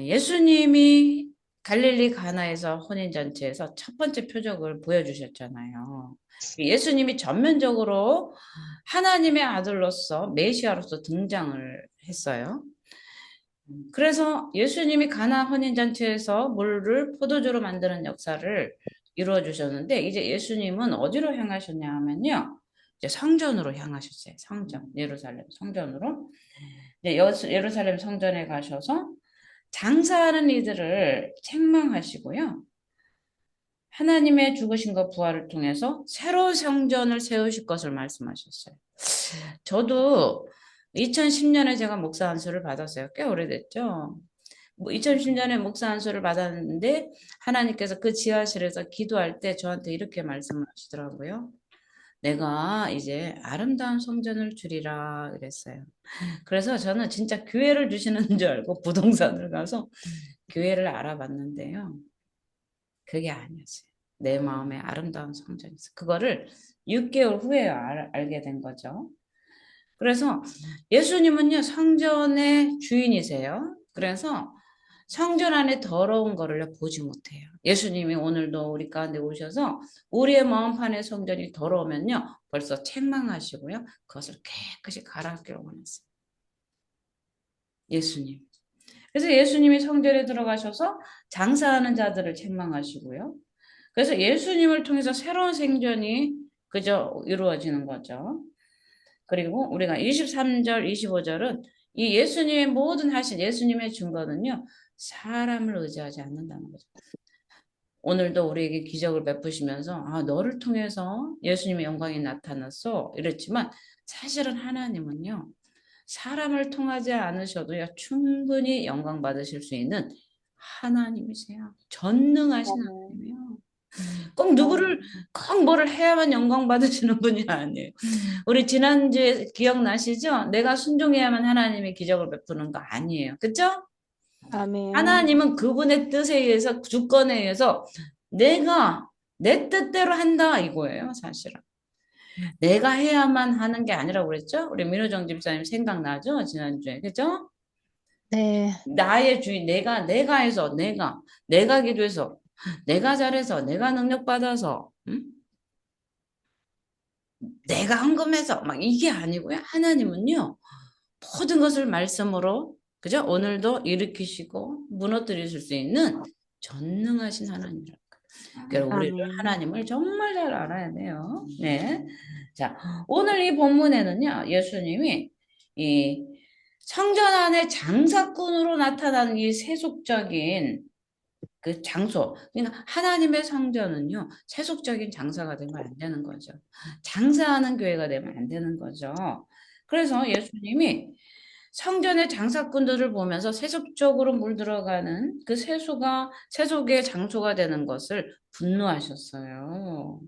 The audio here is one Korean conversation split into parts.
예수님이 갈릴리 가나에서 혼인잔치에서 첫 번째 표적을 보여주셨잖아요. 예수님이 전면적으로 하나님의 아들로서 메시아로서 등장을 했어요. 그래서 예수님이 가나 혼인잔치에서 물을 포도주로 만드는 역사를 이루어 주셨는데 이제 예수님은 어디로 향하셨냐 하면요. 이제 성전으로 향하셨어요. 성전, 예루살렘 성전으로. 이제 예루살렘 성전에 가셔서 장사하는 이들을 책망하시고요. 하나님의 죽으신과 부활을 통해서 새로운 성전을 세우실 것을 말씀하셨어요. 저도 2010년에 제가 목사 안수를 받았어요. 꽤 오래됐죠. 2010년에 목사 안수를 받았는데 하나님께서 그 지하실에서 기도할 때 저한테 이렇게 말씀을 하시더라고요. 내가 이제 아름다운 성전을 주리라 그랬어요. 그래서 저는 진짜 교회를 주시는 줄 알고 부동산을 가서 교회를 알아봤는데요. 그게 아니었어요. 내 마음에 아름다운 성전이 있어. 그거를 6개월 후에 알게 된 거죠. 그래서 예수님은요, 성전의 주인이세요. 그래서 성전 안에 더러운 거를 보지 못해요. 예수님이 오늘도 우리 가운데 오셔서 우리의 마음판의 성전이 더러우면요, 벌써 책망하시고요, 그것을 깨끗이 갈아끼려고 원했어요. 예수님. 그래서 예수님이 성전에 들어가셔서 장사하는 자들을 책망하시고요. 그래서 예수님을 통해서 새로운 생존이 그저 이루어지는 거죠. 그리고 우리가 23절, 25절은 이 예수님의 모든 하신 예수님의 증거는요. 사람을 의지하지 않는다는 거죠. 오늘도 우리에게 기적을 베푸시면서 너를 통해서 예수님의 영광이 나타났어 이랬지만 사실은 하나님은요. 사람을 통하지 않으셔도요. 충분히 영광 받으실 수 있는 하나님이세요. 전능하신 아멘. 하나님이에요. 꼭 누구를 꼭 뭐를 해야만 영광 받으시는 분이 아니에요. 우리 지난주에 기억나시죠? 내가 순종해야만 하나님이 기적을 베푸는 거 아니에요. 그죠? 아멘. 하나님은 그분의 뜻에 의해서 주권에 의해서 내가 내 뜻대로 한다 이거예요, 사실은. 내가 해야만 하는 게 아니라고 그랬죠? 우리 민호정 집사님 생각나죠? 지난주에. 그죠? 네. 나의 주인, 내가 해서, 내가 기도해서, 내가 잘해서, 내가 능력 받아서, 응? 내가 헌금해서, 막 이게 아니고요. 하나님은요, 모든 것을 말씀으로, 그죠? 오늘도 일으키시고, 무너뜨리실 수 있는 전능하신 하나님이라고. 그러니까 우리를 아멘. 하나님을 정말 잘 알아야 돼요. 네. 자, 오늘 이 본문에는요, 예수님이 이 성전 안에 장사꾼으로 나타나는 이 세속적인 그 장소, 그러니까 하나님의 성전은요, 세속적인 장사가 되면 안 되는 거죠. 장사하는 교회가 되면 안 되는 거죠. 그래서 예수님이 성전의 장사꾼들을 보면서 세속적으로 물들어가는 그 세속의 장소가 되는 것을 분노하셨어요.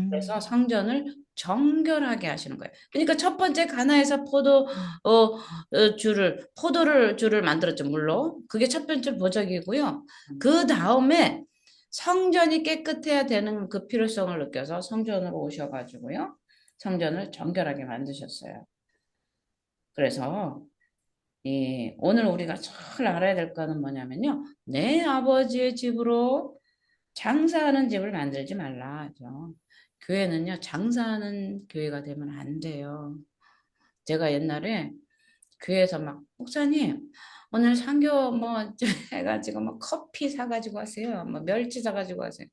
그래서 음. 성전을 정결하게 하시는 거예요. 그러니까 첫 번째 가나에서 포도를 주를 만들었죠, 물로. 그게 첫 번째 보적이고요. 그 다음에 성전이 깨끗해야 되는 그 필요성을 느껴서 성전으로 오셔가지고요. 성전을 정결하게 만드셨어요. 그래서 오늘 우리가 잘 알아야 될 거는 뭐냐면요. 내 아버지의 집으로 장사하는 집을 만들지 말라죠. 교회는요, 장사하는 교회가 되면 안 돼요. 제가 옛날에 교회에서 막, 목사님, 오늘 상교 뭐, 해가지고 뭐 커피 사가지고 하세요. 뭐 멸치 사가지고 하세요.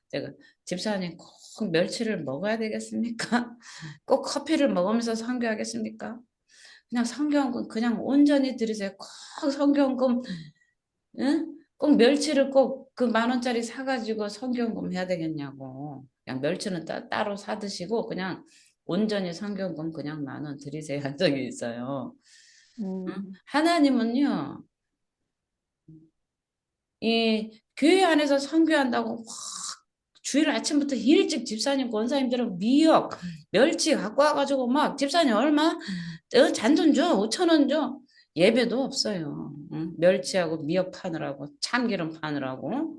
제가 집사님 꼭 멸치를 먹어야 되겠습니까? 꼭 커피를 먹으면서 상교하겠습니까? 그냥 성경금 그냥 온전히 들으세요. 꼭 성경금, 응? 꼭 멸치를 꼭 그 10,000원짜리 사가지고 성경금 해야 되겠냐고. 그냥 멸치는 따로 사드시고 그냥 온전히 성경금 그냥 10,000원 드리세요 한 적이 있어요. 응? 음. 하나님은요, 이 교회 안에서 선교한다고 확 주일 아침부터 일찍 집사님, 권사님들은 미역, 멸치 갖고 와가지고 막 집사님 얼마? 잔돈 줘, 5,000원 줘. 예배도 없어요. 응? 멸치하고 미역 파느라고, 참기름 파느라고.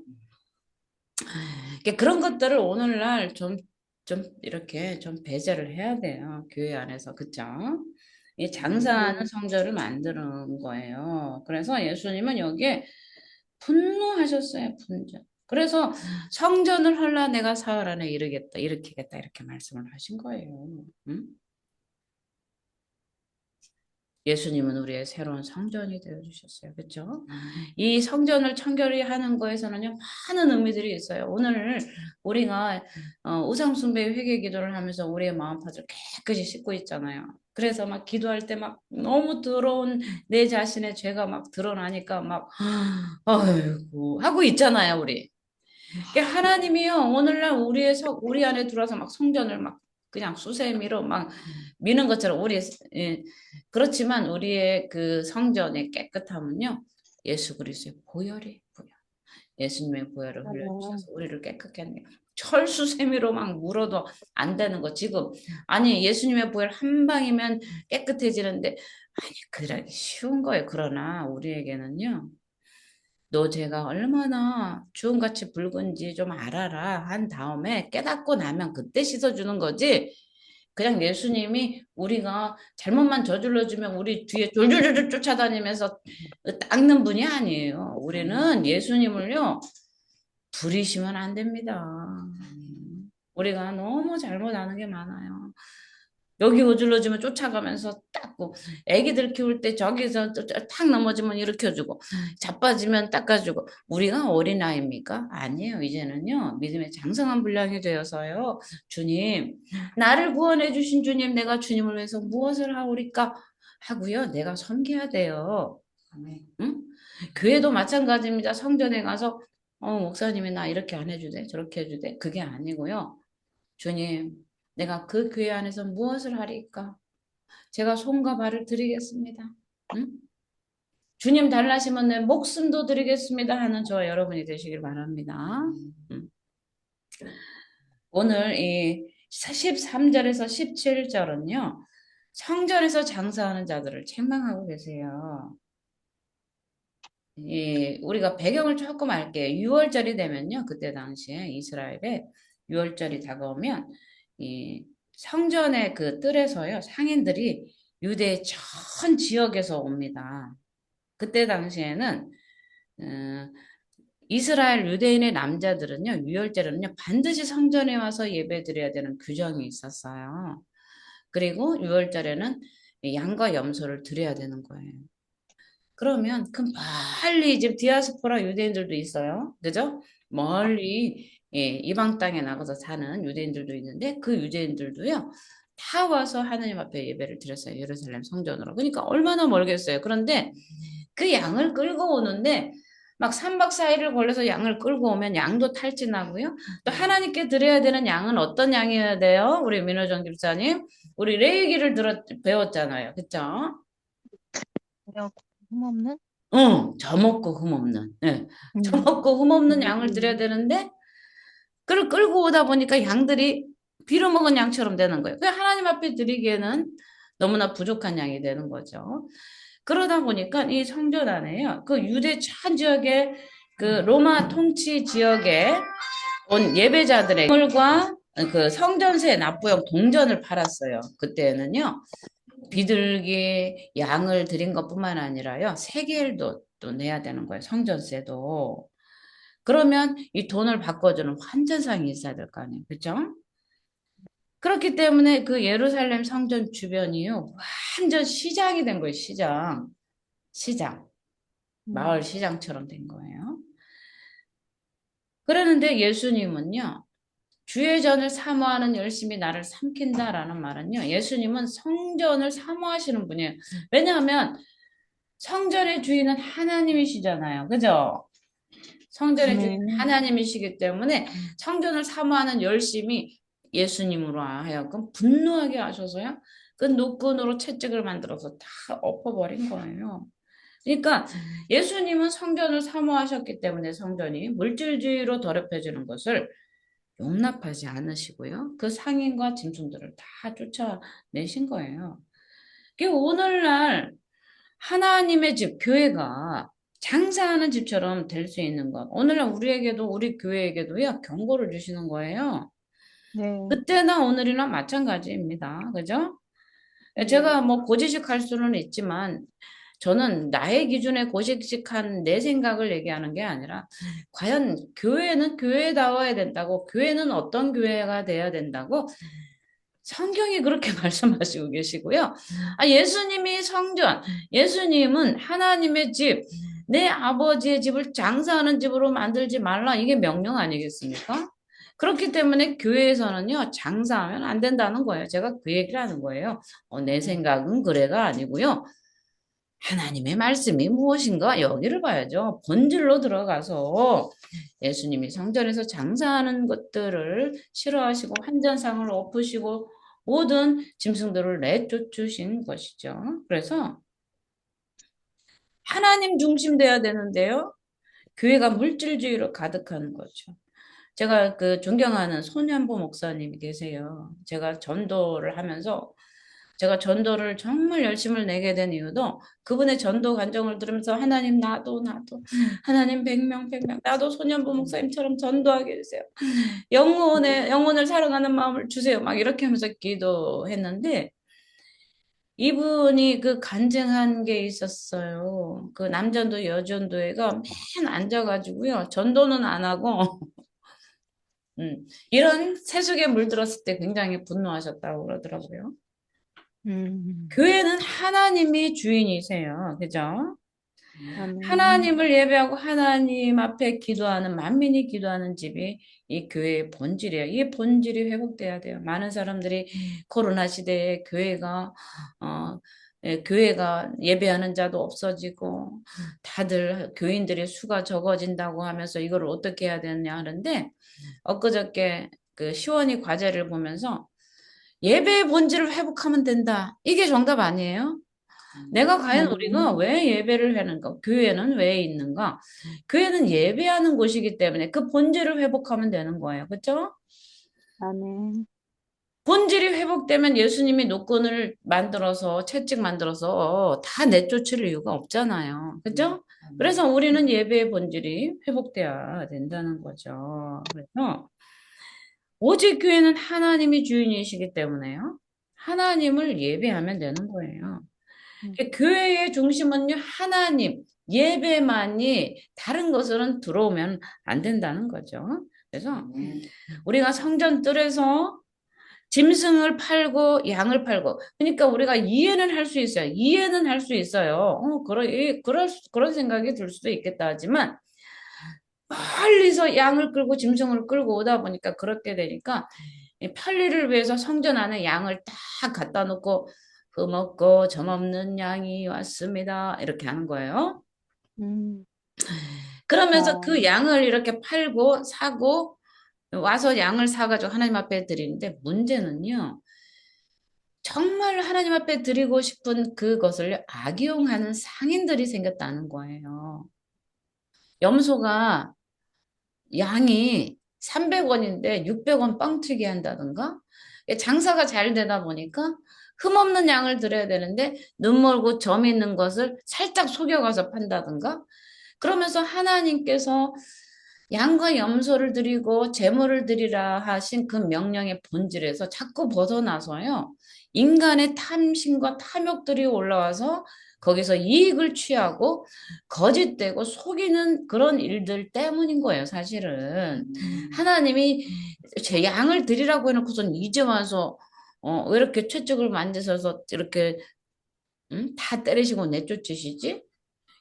그러니까 그런 것들을 오늘날 좀 이렇게 좀 배제를 해야 돼요. 교회 안에서. 그쵸? 이 장사하는 네. 성전을 만드는 거예요. 그래서 예수님은 여기에 분노하셨어요, 분노. 그래서 성전을 헐라 내가 사흘 안에 이루겠다, 일으키겠다 이렇게 말씀을 하신 거예요. 응? 예수님은 우리의 새로운 성전이 되어 주셨어요. 그렇죠? 이 성전을 청결히 하는 거에서는요, 많은 의미들이 있어요. 오늘 우리가 우상 숭배 회개 기도를 하면서 우리의 마음밭을 깨끗이 씻고 있잖아요. 그래서 막 기도할 때 막 너무 더러운 내 자신의 죄가 막 드러나니까 막 아이고 하고 있잖아요, 우리. 그러니까 하나님이요, 오늘날 우리 안에 들어와서 막 성전을 막 그냥 수세미로 막 미는 것처럼 예, 그렇지만 우리의 그 성전의 깨끗함은요, 예수 그리스도의 보혈이 보혈. 예수님의 보혈을 네. 흘려주셔서 우리를 깨끗게 하는 게 철수세미로 막 물어도 안 되는 거 지금 아니 예수님의 보혈 한 방이면 깨끗해지는데 아니 그러기 쉬운 거예요. 그러나 우리에게는요. 너 죄가 얼마나 주홍같이 붉은지 좀 알아라 한 다음에 깨닫고 나면 그때 씻어주는 거지. 그냥 예수님이 우리가 잘못만 저질러주면 우리 뒤에 졸졸졸 쫓아다니면서 닦는 분이 아니에요. 우리는 예수님을요, 부리시면 안 됩니다. 우리가 너무 잘못하는 게 많아요. 여기 어질러지면 쫓아가면서 닦고, 애기들 키울 때 저기서 탁 넘어지면 일으켜주고, 자빠지면 닦아주고, 우리가 어린아이입니까? 아니에요. 이제는요, 믿음의 장성한 분량이 되어서요, 주님, 나를 구원해 주신 주님, 내가 주님을 위해서 무엇을 하오리까? 하고요, 내가 섬겨야 돼요. 응? 교회도 마찬가지입니다. 성전에 가서, 목사님이 나 이렇게 안 해주대, 저렇게 해주대. 그게 아니고요. 주님, 내가 그 교회 안에서 무엇을 하리까? 제가 손과 발을 드리겠습니다. 응? 주님 달라시면 내 목숨도 드리겠습니다 하는 저와 여러분이 되시길 바랍니다. 응? 오늘 이 13절에서 17절은요. 성전에서 장사하는 자들을 책망하고 계세요. 우리가 배경을 조금 알게요. 6월절이 되면요. 그때 당시에 이스라엘에 6월절이 다가오면 이 성전의 그 뜰에서요. 상인들이 유대의 전 지역에서 옵니다. 그때 당시에는 어, 이스라엘 유대인의 남자들은요. 6월절에는요. 반드시 성전에 와서 예배드려야 되는 규정이 있었어요. 그리고 6월절에는 양과 염소를 드려야 되는 거예요. 그러면 그 멀리 지금 디아스포라 유대인들도 있어요. 그죠? 멀리 이방 땅에 나가서 사는 유대인들도 있는데 그 유대인들도요. 다 와서 하나님 앞에 예배를 드렸어요. 예루살렘 성전으로. 그러니까 얼마나 멀겠어요. 그런데 그 양을 끌고 오는데 막 3박 4일을 걸려서 양을 끌고 오면 양도 탈진하고요. 또 하나님께 드려야 되는 양은 어떤 양이어야 돼요? 우리 민호정 집사님. 우리 레위기를 배웠잖아요. 그쵸? 흠없는? 응, 젖먹고 흠없는. 예. 음. 젖먹고 흠없는 양을 드려야 되는데, 그걸 끌고 오다 보니까 양들이 빌어먹은 양처럼 되는 거예요. 그 하나님 앞에 드리기에는 너무나 부족한 양이 되는 거죠. 그러다 보니까 이 성전 안에요. 그 유대 전 지역의 그 로마 통치 지역에 온 예배자들의 물과 그 성전세 납부용 동전을 팔았어요. 그때는요. 비둘기 양을 드린 것뿐만 아니라요. 세겔도 또 내야 되는 거예요. 성전세도. 그러면 이 돈을 바꿔주는 환전상이 있어야 될 거 아니에요. 그렇죠? 그렇기 때문에 그 예루살렘 성전 주변이요. 완전 시장이 된 거예요. 시장. 시장. 마을 음. 시장처럼 된 거예요. 그러는데 예수님은요. 주의 전을 사모하는 열심히 나를 삼킨다라는 말은요. 예수님은 성전을 사모하시는 분이에요. 왜냐하면 성전의 주인은 하나님이시잖아요. 그죠? 성전의 주인은 아멘. 하나님이시기 때문에 성전을 사모하는 열심이 예수님으로 하여금 분노하게 하셔서요. 그 노끈으로 채찍을 만들어서 다 엎어버린 거예요. 그러니까 예수님은 성전을 사모하셨기 때문에 성전이 물질주의로 더럽혀지는 것을 용납하지 않으시고요. 그 상인과 짐승들을 다 쫓아내신 거예요. 오늘날 하나님의 집, 교회가 장사하는 집처럼 될 수 있는 것. 오늘날 우리에게도, 우리 교회에게도요, 경고를 주시는 거예요. 네. 그때나 오늘이나 마찬가지입니다. 그죠? 네. 제가 뭐 고지식할 수는 있지만 저는 나의 기준에 고지식한 내 생각을 얘기하는 게 아니라 과연 교회는 교회다워야 된다고, 교회는 어떤 교회가 돼야 된다고 성경이 그렇게 말씀하시고 계시고요. 아, 예수님이 성전, 예수님은 하나님의 집, 내 아버지의 집을 장사하는 집으로 만들지 말라. 이게 명령 아니겠습니까? 그렇기 때문에 교회에서는요, 장사하면 안 된다는 거예요. 제가 그 얘기를 하는 거예요. 내 생각은 그래가 아니고요. 하나님의 말씀이 무엇인가 여기를 봐야죠. 본질로 들어가서 예수님이 성전에서 장사하는 것들을 싫어하시고 환전상을 엎으시고 모든 짐승들을 내쫓으신 것이죠. 그래서 하나님 중심 돼야 되는데요. 교회가 물질주의로 가득한 거죠. 제가 그 존경하는 손현보 목사님이 계세요. 제가 전도를 하면서 제가 전도를 정말 열심을 내게 된 이유도 그분의 전도 간정을 들으면서 하나님 나도 하나님 100명 100명 나도 소년부 목사님처럼 전도하게 해주세요. 영혼을 사랑하는 마음을 주세요. 막 이렇게 하면서 기도했는데 이분이 그 간증한 게 있었어요. 그 남전도 여전도회가 맨 앉아가지고요. 전도는 안 하고 이런 세속에 물들었을 때 굉장히 분노하셨다고 그러더라고요. 음. 교회는 하나님이 주인이세요. 그죠? 아멘. 하나님을 예배하고 하나님 앞에 기도하는 만민이 기도하는 집이 이 교회의 본질이에요. 이 본질이 회복돼야 돼요. 많은 사람들이 코로나 시대에 어, 교회가 예배하는 자도 없어지고 다들 교인들의 수가 적어진다고 하면서 이걸 어떻게 해야 되느냐 하는데 엊그저께 그 시원이 과제를 보면서 예배의 본질을 회복하면 된다. 이게 정답 아니에요? 내가 과연 우리가 아멘. 왜 예배를 하는가? 교회는 왜 있는가? 교회는 예배하는 곳이기 때문에 그 본질을 회복하면 되는 거예요. 그렇죠? 아멘. 본질이 회복되면 예수님이 노건을 만들어서 채찍 만들어서 다 내쫓을 이유가 없잖아요. 그렇죠? 그래서 우리는 예배의 본질이 회복돼야 된다는 거죠. 그래서 오직 교회는 하나님이 주인이시기 때문에요. 하나님을 예배하면 되는 거예요. 음. 교회의 중심은요, 하나님, 예배만이 다른 것으로는 들어오면 안 된다는 거죠. 그래서 우리가 성전 뜰에서 짐승을 팔고 양을 팔고, 그러니까 우리가 이해는 할 수 있어요. 이해는 할 수 있어요. 그런 생각이 들 수도 있겠다 하지만, 멀리서 양을 끌고 짐승을 끌고 오다 보니까 그렇게 되니까, 이 편리를 위해서 성전 안에 양을 딱 갖다 놓고 흠없고 점없는 양이 왔습니다. 이렇게 하는 거예요. 음. 그러면서 어. 그 양을 이렇게 팔고 사고 와서 양을 사가지고 하나님 앞에 드리는데 문제는요. 정말 하나님 앞에 드리고 싶은 그것을 악용하는 상인들이 생겼다는 거예요. 염소가 양이 300원인데 600원 뻥튀기 한다든가 장사가 잘 되다 보니까 흠없는 양을 드려야 되는데 눈 멀고 점 있는 것을 살짝 속여가서 판다든가 그러면서 하나님께서 양과 염소를 드리고 제물을 드리라 하신 그 명령의 본질에서 자꾸 벗어나서요. 인간의 탐심과 탐욕들이 올라와서 거기서 이익을 취하고 거짓되고 속이는 그런 일들 때문인 거예요, 사실은. 하나님이 제 양을 드리라고 해놓고선 이제 와서 왜 이렇게 채찍을 만드셔서 이렇게 다 때리시고 내쫓으시지?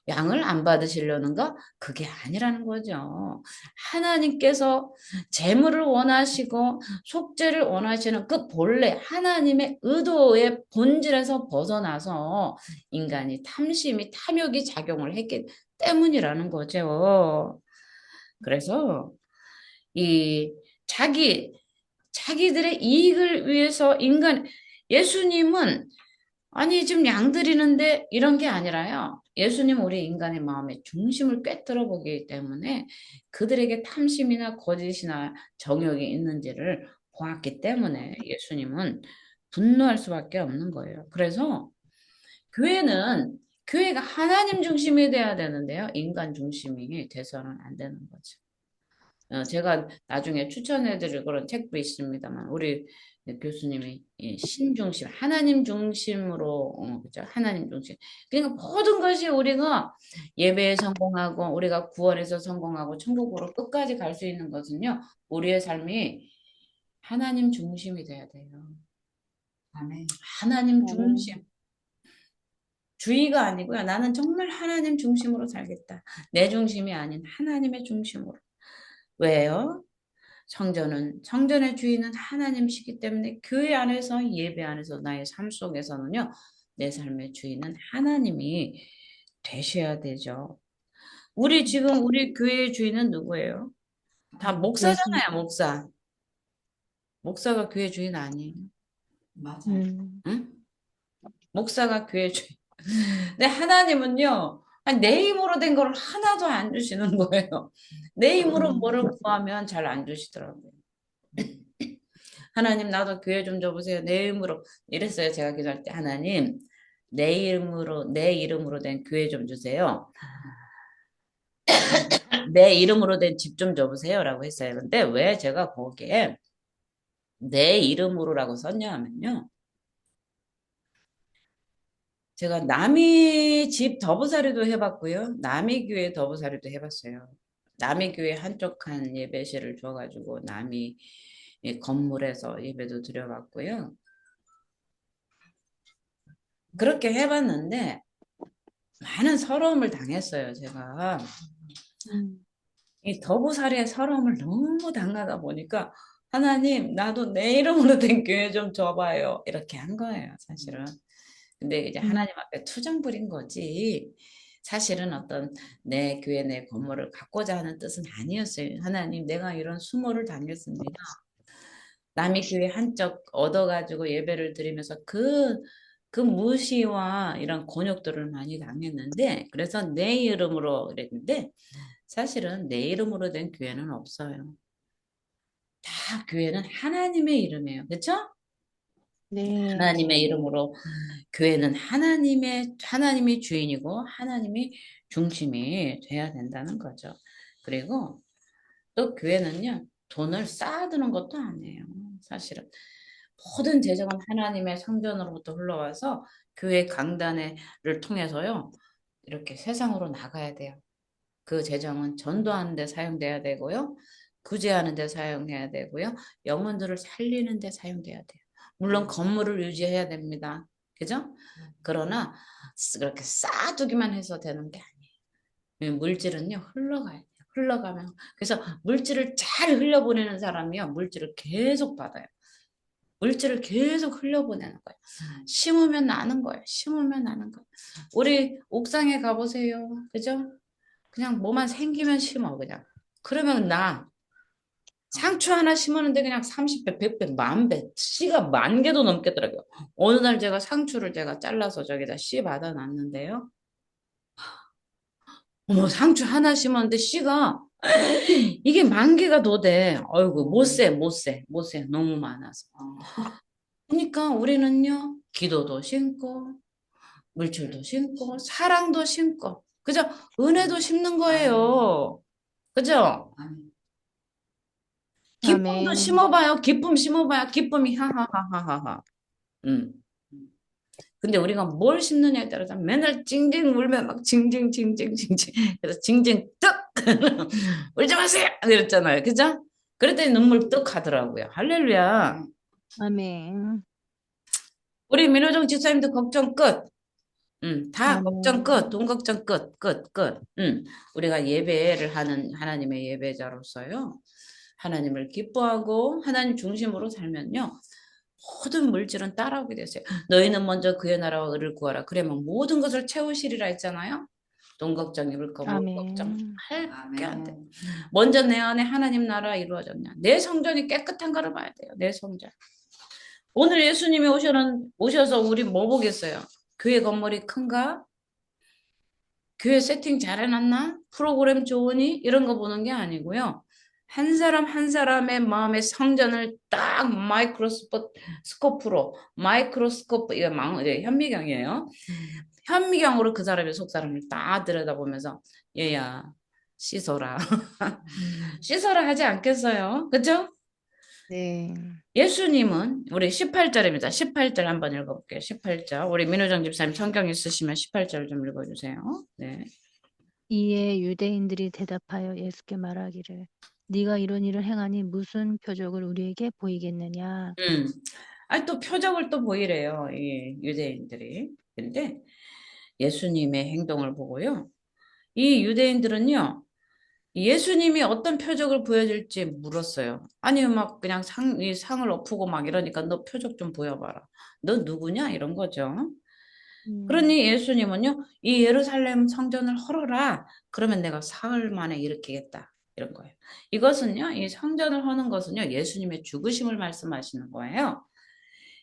양을 안 받으시려는가? 그게 아니라는 거죠. 하나님께서 재물을 원하시고 속죄를 원하시는 그 본래 하나님의 의도의 본질에서 벗어나서 인간이 탐심이 탐욕이 작용을 했기 때문이라는 거죠. 그래서 이 자기들의 이익을 위해서 예수님은 아니, 지금 양 드리는데 이런 게 아니라요. 예수님 우리 인간의 마음의 중심을 꿰뚫어 보기 때문에 그들에게 탐심이나 거짓이나 정욕이 있는지를 보았기 때문에 예수님은 분노할 수밖에 없는 거예요. 그래서 교회는 교회가 하나님 중심이 돼야 되는데요. 인간 중심이 돼서는 안 되는 거죠. 제가 나중에 추천해 드릴 그런 책도 있습니다만 우리 네, 교수님이 신중심, 하나님 중심으로, 그죠? 하나님 중심. 그러니까 모든 것이 우리가 예배에 성공하고, 우리가 구원에서 성공하고, 천국으로 끝까지 갈 수 있는 것은요, 우리의 삶이 하나님 중심이 돼야 돼요. 아멘. 하나님 아멘. 중심. 주의가 아니고요. 나는 정말 하나님 중심으로 살겠다. 내 중심이 아닌 하나님의 중심으로. 왜요? 성전의 주인은 하나님이시기 때문에 교회 안에서 예배 안에서 나의 삶 속에서는요. 내 삶의 주인은 하나님이 되셔야 되죠. 지금 우리 교회의 주인은 누구예요? 다 예수님. 목사잖아요, 목사. 목사가 교회 주인 아니에요. 맞아요. 응? 목사가 교회 주인. 근데 하나님은요. 아니, 내 힘으로 된 걸 하나도 안 주시는 거예요. 내 힘으로 뭐를 구하면 잘 안 주시더라고요. 하나님 나도 교회 좀 줘보세요. 내 힘으로 이랬어요. 제가 기도할 때 하나님 내 이름으로 된 교회 좀 주세요. 내 이름으로 된 집 좀 줘보세요라고 했어요. 근데 왜 제가 거기에 내 이름으로라고 썼냐 하면요. 제가 남이 집 더부살이도 해봤고요. 남이 교회 더부살이도 해봤어요. 남이 교회 한쪽 한 예배실을 줘가지고 남이 건물에서 예배도 드려봤고요. 그렇게 해봤는데 많은 서러움을 당했어요, 제가. 이 더부살이의 서러움을 너무 당하다 보니까 하나님, 나도 내 이름으로 된 교회 좀 줘봐요. 이렇게 한 거예요, 사실은. 근데 이제 하나님 앞에 투정 부린 거지. 사실은 어떤 내 교회 내 건물을 갖고자 하는 뜻은 아니었어요. 하나님, 내가 이런 수모를 당했습니다. 남의 교회 한쪽 얻어가지고 예배를 드리면서 그 무시와 이런 곤욕들을 많이 당했는데, 그래서 내 이름으로 그랬는데, 사실은 내 이름으로 된 교회는 없어요. 다 교회는 하나님의 이름이에요. 그렇죠? 네. 하나님의 이름으로 교회는 하나님이 주인이고 하나님이 중심이 돼야 된다는 거죠. 그리고 또 교회는요, 돈을 쌓아두는 것도 아니에요. 사실은 모든 재정은 하나님의 성전으로부터 흘러와서 교회 강단회를 통해서요, 이렇게 세상으로 나가야 돼요. 그 재정은 전도하는 데 사용돼야 되고요. 구제하는 데 사용해야 되고요. 영혼들을 살리는 데 사용돼야 돼요. 물론 건물을 유지해야 됩니다. 그죠? 그러나 그렇게 쌓아두기만 해서 되는 게 아니에요. 물질은요, 흘러가야 돼요. 흘러가면. 그래서 물질을 잘 흘려보내는 사람이요, 물질을 계속 받아요. 물질을 계속 흘려보내는 거예요. 심으면 나는 거예요. 심으면 나는 거예요. 우리 옥상에 가보세요. 그죠? 그냥 뭐만 생기면 심어, 그냥. 그러면 상추 하나 심었는데 그냥 30배, 100배, 10,000배, 씨가 10,000개도 넘겠더라고요. 어느 날 제가 상추를 잘라서 저기다 씨 받아놨는데요. 어머, 상추 하나 심었는데 씨가 이게 10,000개가 더 돼. 아이고, 못 세. 너무 많아서. 그러니까 우리는요, 기도도 심고, 물질도 심고, 사랑도 심고, 그죠? 은혜도 심는 거예요. 그죠? 기쁨도 아멘. 심어봐요. 기쁨 심어봐요. 기쁨이 하하하하하하. 음. 근데 우리가 뭘 심느냐에 따라서 맨날 징징 울면 막 징징징징징징. 그래서 징징 떡 울지 마세요. 이랬잖아요. 그죠? 그랬더니 눈물 떡 하더라고요. 할렐루야. 아멘. 우리 민호정 집사님도 걱정 끝. 다 걱정 끝. 아멘. 돈 걱정 끝. 우리가 예배를 하는 하나님의 예배자로서요. 하나님을 기뻐하고 하나님 중심으로 살면요. 모든 물질은 따라오게 되세요. 너희는 먼저 그의 나라와 의를 구하라. 그러면 모든 것을 채우시리라 했잖아요. 돈 걱정, 입을 거, 물 걱정 아멘. 할 게 안 돼. 먼저 내 안에 하나님 나라 이루어졌냐. 내 성전이 깨끗한 거를 봐야 돼요. 내 성전. 오늘 예수님이 오셔서 우리 뭐 보겠어요? 교회 건물이 큰가? 교회 세팅 잘 해놨나? 프로그램 좋으니? 이런 거 보는 게 아니고요. 한 사람 한 사람의 마음의 성전을 딱 마이크로스코프, 이게 현미경이에요. 현미경으로 그 사람의 속사람을 딱 들여다보면서 얘야 씻어라. 씻어라 하지 않겠어요? 그죠? 네. 예수님은 우리 18절입니다. 18절 한번 읽어볼게요. 18절. 우리 민호정 집사님 성경 있으시면 18절 좀 읽어주세요. 네. 이에 유대인들이 대답하여 예수께 말하기를 네가 이런 일을 행하니 무슨 표적을 우리에게 보이겠느냐. 음. 아니, 또 표적을 또 보이래요. 이 유대인들이. 근데 예수님의 행동을 보고요. 이 유대인들은요. 예수님이 어떤 표적을 보여줄지 물었어요. 아니, 막 그냥 이 상을 엎고 막 이러니까 너 표적 좀 보여봐라. 너 누구냐? 이런 거죠. 음. 그러니 예수님은요, 이 예루살렘 성전을 헐어라. 그러면 내가 사흘 만에 일으키겠다. 이런 거예요. 이것은요, 이 성전을 허는 것은요, 예수님의 죽으심을 말씀하시는 거예요.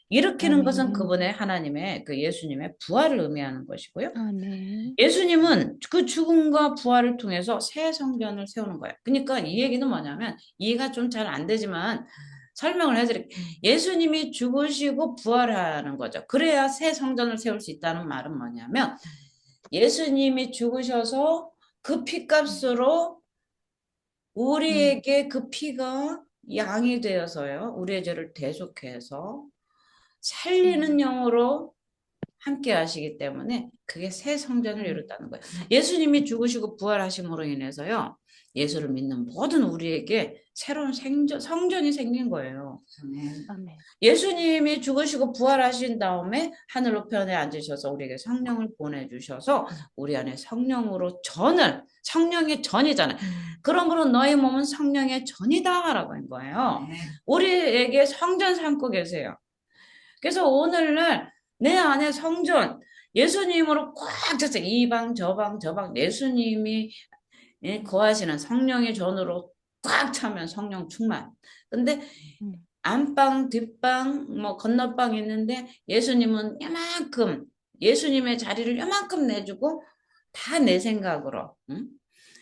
일으키는 것은 아멘. 그분의 하나님의 그 예수님의 부활을 의미하는 것이고요. 아멘. 예수님은 그 죽음과 부활을 통해서 새 성전을 세우는 거예요. 그러니까 이 얘기는 뭐냐면 이해가 좀 잘 안 되지만 설명을 해드릴게요. 예수님이 죽으시고 부활하는 거죠. 그래야 새 성전을 세울 수 있다는 말은 뭐냐면 예수님이 죽으셔서 그 피값으로 음. 우리에게 그 피가 양이 되어서요. 우리의 죄를 대속해서 살리는 음. 영으로 함께 하시기 때문에 그게 새 성전을 아멘. 이뤘다는 거예요. 예수님이 죽으시고 부활하심으로 인해서요. 예수를 믿는 모든 우리에게 새로운 성전이 생긴 거예요. 아멘. 아멘. 예수님이 죽으시고 부활하신 다음에 하늘 우편에 앉으셔서 우리에게 성령을 보내주셔서 우리 안에 성령으로 성령의 전이잖아요. 그러므로 너의 몸은 성령의 전이다라고 한 거예요. 아멘. 우리에게 성전 삼고 계세요. 그래서 오늘날 내 안에 성전, 예수님으로 꽉 찼어요. 이 방, 저 방, 저 방, 예수님이 거하시는 성령의 전으로 꽉 차면 성령 충만. 근데 음. 안방, 뒷방, 뭐 건너방 있는데 예수님은 요만큼, 예수님의 자리를 요만큼 내주고 다 내 생각으로. 응?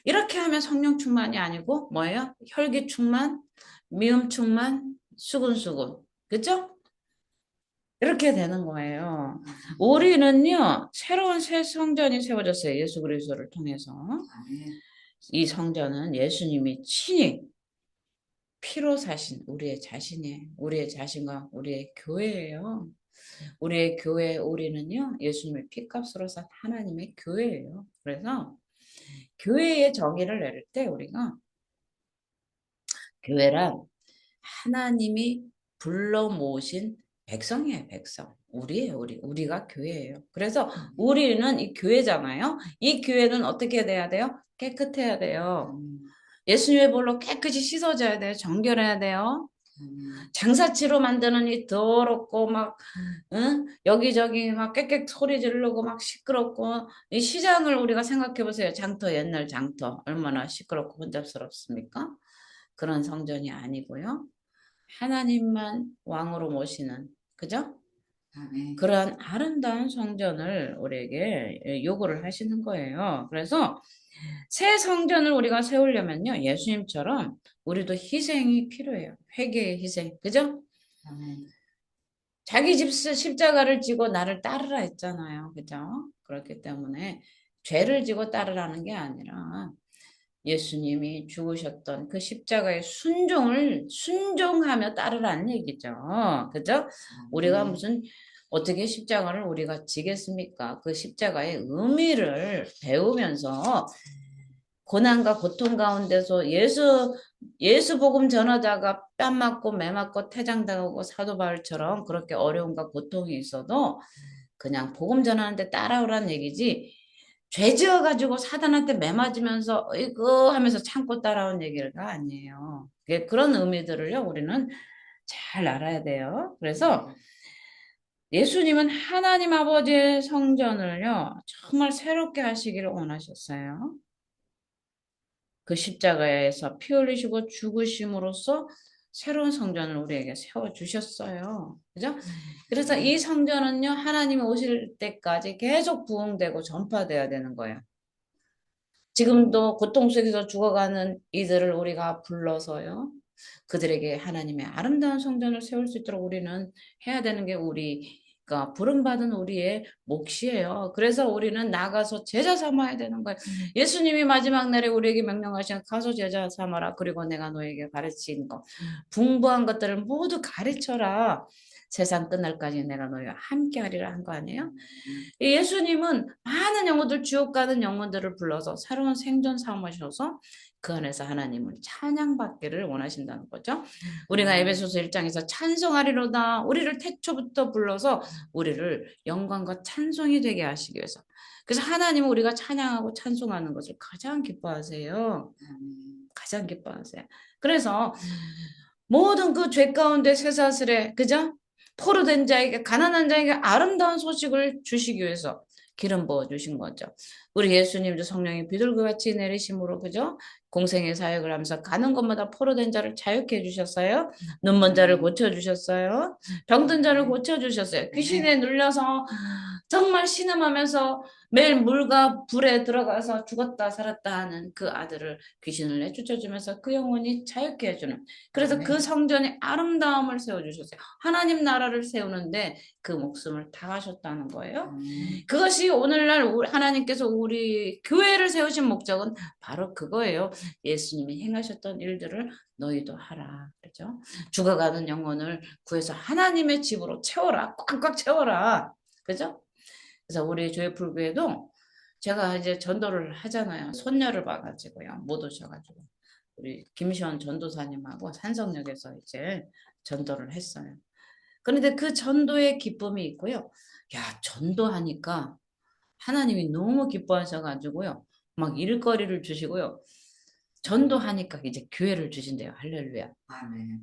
이렇게 하면 성령 충만이 아니고 뭐예요? 혈기 충만, 미움 충만, 수근수근. 그죠? 이렇게 되는 거예요. 우리는요, 새로운 새 성전이 세워졌어요. 예수 그리스도를 통해서. 아멘. 이 성전은 예수님이 친히 피로 사신 우리의 자신이에요. 우리의 자신과 우리의 교회예요. 우리의 교회, 우리는요, 예수님의 피값으로 산 하나님의 교회예요. 그래서 교회의 정의를 내릴 때 우리가 교회란 하나님이 불러 모으신 백성이에요, 백성. 우리예요, 우리. 우리가 교회예요. 그래서 우리는 이 교회잖아요. 이 교회는 어떻게 돼야 돼요? 깨끗해야 돼요. 예수님의 볼로 깨끗이 씻어져야 돼요. 정결해야 돼요. 장사치로 만드는 이 더럽고 막 응? 여기저기 막 깨끗 소리 지르고 막 시끄럽고 이 시장을 우리가 생각해 보세요. 장터 옛날 장터 얼마나 시끄럽고 혼잡스럽습니까? 그런 성전이 아니고요. 하나님만 왕으로 모시는 그죠? 아멘. 그러한 아름다운 성전을 우리에게 요구를 하시는 거예요. 그래서 새 성전을 우리가 세우려면요. 예수님처럼 우리도 희생이 필요해요. 회개의 희생. 그죠? 아멘. 자기 집 십자가를 지고 나를 따르라 했잖아요. 그죠? 그렇기 때문에 죄를 지고 따르라는 게 아니라 예수님이 죽으셨던 그 십자가의 순종하며 따르라는 얘기죠. 그죠? 우리가 무슨 어떻게 십자가를 우리가 지겠습니까? 그 십자가의 의미를 배우면서 고난과 고통 가운데서 예수 복음 전하자가 뺨 맞고 매 맞고 태장당하고 사도 바울처럼 그렇게 어려움과 고통이 있어도 그냥 복음 전하는데 따라오라는 얘기지. 죄 지어가지고 사단한테 매 맞으면서 어이구 하면서 참고 따라온 얘기가 아니에요. 그런 의미들을요 우리는 잘 알아야 돼요. 그래서 예수님은 하나님 아버지의 성전을요 정말 새롭게 하시기를 원하셨어요. 그 십자가에서 피 흘리시고 죽으심으로써 새로운 성전을 우리에게 세워주셨어요. 그죠? 그래서 이 성전은요, 하나님이 오실 때까지 계속 부흥되고 전파돼야 되는 거예요. 지금도 고통 속에서 죽어가는 이들을 우리가 불러서요, 그들에게 하나님의 아름다운 성전을 세울 수 있도록 우리는 해야 되는 게 우리 그러니까 부름받은 우리의 몫이에요. 그래서 우리는 나가서 제자 삼아야 되는 거예요. 예수님이 마지막 날에 우리에게 명령하신 가서 제자 삼아라. 그리고 내가 너에게 가르친 것, 풍부한 것들을 모두 가르쳐라. 세상 끝날까지 내가 너희와 함께 하리라 한 거 아니에요? 예수님은 많은 영혼들, 지옥 가는 영혼들을 불러서 새로운 생존 삼으셔서 그 안에서 하나님을 찬양받기를 원하신다는 거죠. 우리가 에베소서 1장에서 찬송하리로다. 우리를 태초부터 불러서 우리를 영광과 찬송이 되게 하시기 위해서. 그래서 하나님은 우리가 찬양하고 찬송하는 것을 가장 기뻐하세요. 가장 기뻐하세요. 그래서 모든 그 죄 가운데 쇠사슬에, 그죠? 포로된 자에게, 가난한 자에게 아름다운 소식을 주시기 위해서 기름 부어 주신 거죠. 우리 예수님도 성령이 비둘기 같이 내리심으로, 그죠? 공생의 사역을 하면서 가는 곳마다 포로된 자를 자유케 해주셨어요. 눈먼 자를 고쳐주셨어요. 병든 자를 고쳐주셨어요. 귀신에 눌려서 정말 신음하면서 매일 물과 불에 들어가서 죽었다 살았다 하는 그 아들을 귀신을 내쫓아주면서 그 영혼이 자유케 해주는, 그래서 그 성전에 아름다움을 세워주셨어요. 하나님 나라를 세우는데 그 목숨을 다하셨다는 거예요. 그것이 오늘날 하나님께서 우리 교회를 세우신 목적은 바로 그거예요. 예수님이 행하셨던 일들을 너희도 하라. 그렇죠? 죽어가는 영혼을 구해서 하나님의 집으로 채워라. 꽉꽉 채워라. 그죠? 그래서 우리 조회풀교회도 제가 이제 전도를 하잖아요. 손녀를 봐가지고요. 못 오셔가지고. 우리 김시원 전도사님하고 산성역에서 이제 전도를 했어요. 그런데 그 전도의 기쁨이 있고요. 야, 전도하니까 하나님이 너무 기뻐하셔가지고요. 막 일거리를 주시고요. 전도하니까 이제 교회를 주신대요. 할렐루야. 아멘.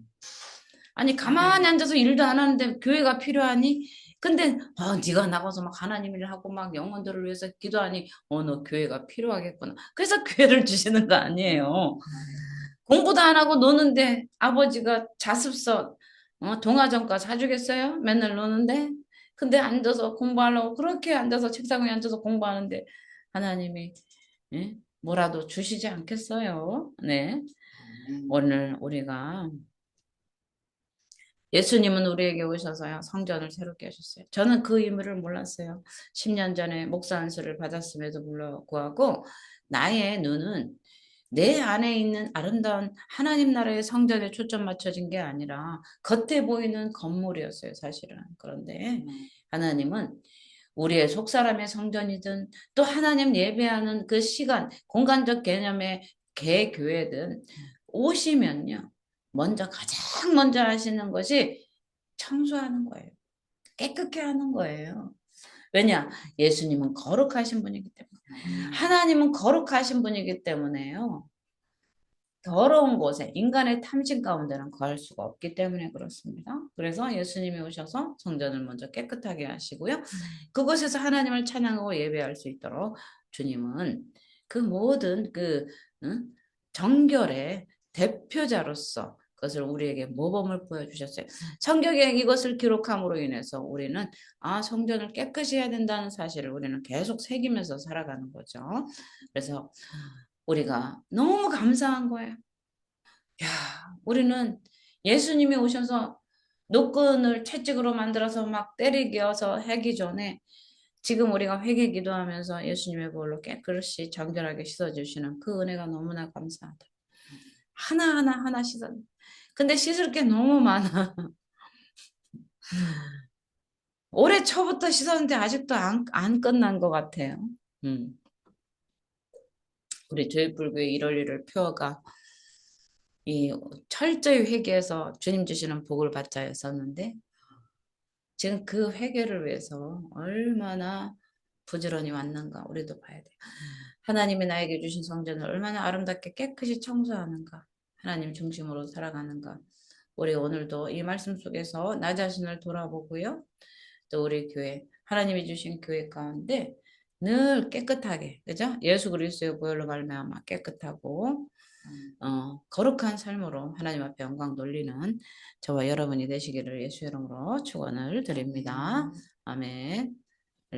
아니 가만히 앉아서 일도 안 하는데 교회가 필요하니? 근데 네가 나가서 막 하나님 일을 하고 막 영혼들을 위해서 기도하니 너 교회가 필요하겠구나. 그래서 교회를 주시는 거 아니에요. 공부도 안 하고 노는데 아버지가 자습서 동화전과 사주겠어요? 맨날 노는데. 근데 앉아서 공부하려고 그렇게 앉아서 책상 위에 앉아서 공부하는데 하나님이 예? 뭐라도 주시지 않겠어요? 네. 오늘 우리가 예수님은 우리에게 오셔서요, 성전을 새롭게 하셨어요. 저는 그 의미를 몰랐어요. 10년 전에 목사 안수를 받았음에도 불구하고 나의 눈은 내 안에 있는 아름다운 하나님 나라의 성전에 초점 맞춰진 게 아니라 겉에 보이는 건물이었어요, 사실은. 그런데 하나님은 우리의 속사람의 성전이든 또 하나님 예배하는 그 시간, 공간적 개념의 개교회든 오시면요. 가장 먼저 하시는 것이 청소하는 거예요. 깨끗게 하는 거예요. 왜냐? 예수님은 거룩하신 분이기 때문에. 하나님은 거룩하신 분이기 때문에요. 더러운 곳에 인간의 탐심 가운데는 거할 수가 없기 때문에 그렇습니다. 그래서 예수님이 오셔서 성전을 먼저 깨끗하게 하시고요. 그곳에서 하나님을 찬양하고 예배할 수 있도록 주님은 그 모든 정결의 대표자로서 그것을 우리에게 모범을 보여주셨어요. 성경에 이것을 기록함으로 인해서 우리는 성전을 깨끗이 해야 된다는 사실을 우리는 계속 새기면서 살아가는 거죠. 그래서 우리가 너무 감사한 거예요. 야, 우리는 예수님이 오셔서 노끈을 채찍으로 만들어서 막 때리기어서 하기 전에 지금 우리가 회개 기도하면서 예수님의 볼로 깨끗이 정결하게 씻어주시는 그 은혜가 너무나 감사하다. 하나하나 씻어. 근데 씻을 게 너무 많아. 올해 초부터 씻었는데 아직도 안 끝난 것 같아요. 우리 조회불교회 1월 1일 표어가 이 철저히 회개해서 주님 주시는 복을 받자 했었는데 지금 그 회개를 위해서 얼마나 부지런히 왔는가 우리도 봐야 돼요. 하나님이 나에게 주신 성전을 얼마나 아름답게 깨끗이 청소하는가, 하나님 중심으로 살아가는가. 우리 오늘도 이 말씀 속에서 나 자신을 돌아보고요. 또 우리 교회, 하나님이 주신 교회 가운데 늘 깨끗하게, 그죠? 예수 그리스도의 보혈로 말미암아 깨끗하고 거룩한 삶으로 하나님 앞에 영광 돌리는 저와 여러분이 되시기를 예수 이름으로 축원을 드립니다. 아멘.